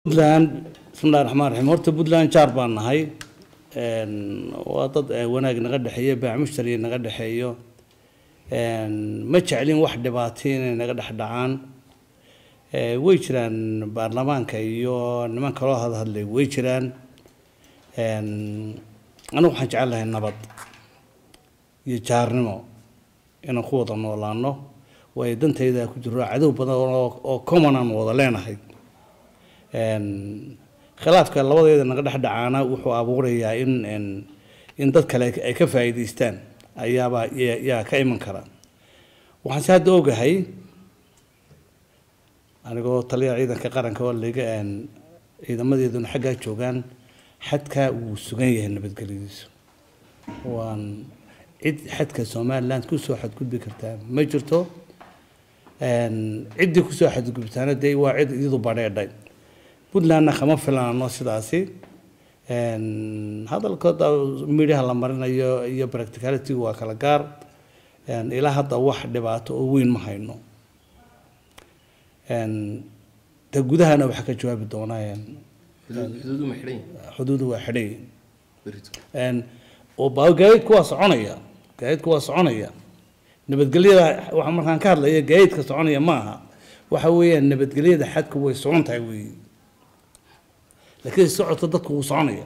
Puntland بسم الله الرحمن الرحيم horta Puntland jaar baan nahay waa dad wanaag naga dhaxeeyo baa mushtari naga dhaxeeyo ma jeclin wax dhibaateen naga dhaxdhacaan way jiraan baarlamaanka iyo nimanka loo hadlay way jiraan anigu waxaan jecelahay nabad iyo jaarnimo inaan ku wada noolaano way dantayda ku jiro cadow badan oo common aan wada leenahay khilaafka labadeeda naga dhaxdhacaana wuxuu abuurayaa in dad kale ay ka faa'iideystaan ayaa ka iman kara waxaan si hadda ogahay anigoo taliya ciidanka qaranka oo leega ciidamadeeduna xagga joogaan xadka uu sugan yahay nabadgelyadiisu waan cid xadka Soomaaliland ku soo xadgudbi kartaa ma jirto cid ku soo xadgudbitaana day waa cid iyadu bareeday Puntland khama filaano sidaasi hadalkooda media la marinayo iyo practicality waa kala gaar ilaa hadda wax dhibaato oo weyn ma hayno ta gudahana waxa ka jawaabi doonayaan xuduudu waa xidhay oo baagayd kuwa soconaya nabadgelyada waxa markaan ka hadlayo gaadidka soconaya maaha waxa weeyaan nabadgelyada xadku way socontahay weey لكن السعودة تدخل وصانية